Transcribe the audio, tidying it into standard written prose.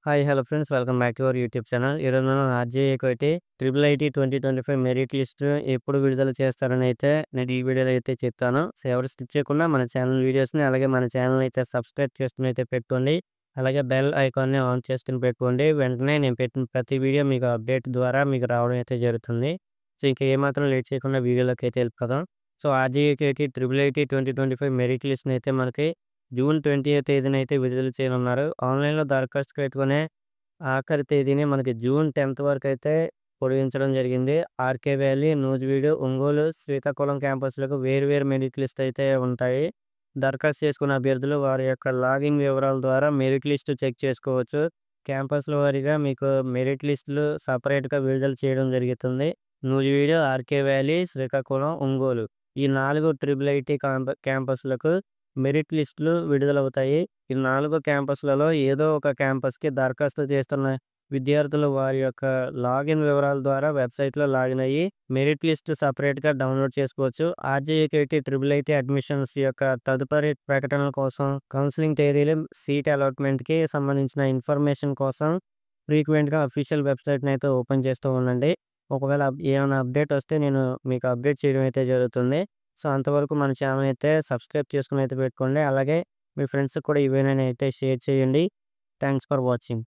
Hi! Hello friends. Welcome back to our YouTube channel. ఈరోజు మనం ఆర్‌జేఈకి triple IT 2025 merit list ఎప్పుడు విడుదల చేస్తారని నేను ఈ వీడియోలో చెప్తాను. సో, ఎవరు స్కిప్ చేయకుండా మన ఛానల్ వీడియోస్‌ని అలాగే మన ఛానల్‌ని సబ్స్క్రైబ్ చేసుకొని పెట్టుకోండి. అలాగే బెల్ ఐకాన్‌ని ఆన్ చేసుకొని పెట్టుకోండి. వెంటనే నేను పెట్టిన ప్రతి వీడియో మీకు అప్డేట్ ద్వారా మీకు రావడం జరుగుతుంది. సో, ఇంక ఏమాత్రం లేట్ చేయకుండా వీడియోలోకి వెళ్ళిపోదాం. సో, ఆర్‌జేఈకి ట్రిపుల్ ఐటీ 2025 మెరిట్ లిస్ట్‌ని మనకి జూన్ 20వ తేదీన విడుదల చేయనున్నారు. ఆన్‌లైన్‌లో దరఖాస్తు పెట్టుకునే ఆఖరి తేదీని మనకి జూన్ 10థ్ వరకైతే పొడిగించడం జరిగింది. ఆర్‌కే వ్యాలీ, నూజివీడు, ఒంగోలు, శ్రీకాకుళం క్యాంపస్‌లకు వేరు వేరు మెరిట్ లిస్ట్ ఉంటాయి. దరఖాస్తు చేసుకున్న అభ్యర్థులు వారి యొక్క లాగిన్ వివరాల ద్వారా మెరిట్ లిస్ట్ చెక్ చేసుకోవచ్చు. క్యాంపస్‌ల వారీగా మీకు మెరిట్ లిస్టులు సెపరేట్‌గా విడుదల చేయడం జరుగుతుంది. నూజివీడు, ఆర్‌కే వ్యాలీ, శ్రీకాకుళం, ఒంగోలు ఈ 4 ట్రిపుల్ ఐటీ క్యాంపస్‌లకు మెరిట్ లిస్టులు విడుదలవుతాయి. ఈ 4 క్యాంపస్‌లలో ఏదో ఒక క్యాంపస్‌కి దరఖాస్తు చేస్తున్న విద్యార్థులు వారి యొక్క లాగిన్ వివరాల ద్వారా వెబ్‌సైట్‌లో లాగిన్ అయ్యి మెరిట్ లిస్ట్ సెపరేట్‌గా డౌన్‌లోడ్ చేసుకోవచ్చు. ఆర్‌జేఈకేటీ ట్రిపుల్ ఐటీ అడ్మిషన్స్ యొక్క తదుపరి ప్రకటనల కోసం, కౌన్సెలింగ్ తేదీలు, సీట్ అలాట్‌మెంట్‌కి సంబంధించిన ఇన్ఫర్మేషన్ కోసం ఫ్రీక్వెంట్‌గా అఫీషియల్ వెబ్‌సైట్‌ని ఓపెన్ చేస్తూ ఉండండి. ఒకవేళ ఏమైనా అప్డేట్ వస్తే నేను మీకు అప్డేట్ చేయడం జరుగుతుంది. సో, అంతవరకు మన ఛానల్ సబ్స్క్రైబ్ చేసుకొని పెట్టుకోండి. అలాగే మీ ఫ్రెండ్స్‌కి కూడా ఈ వీడియోని షేర్ చేయండి. Thanks for watching.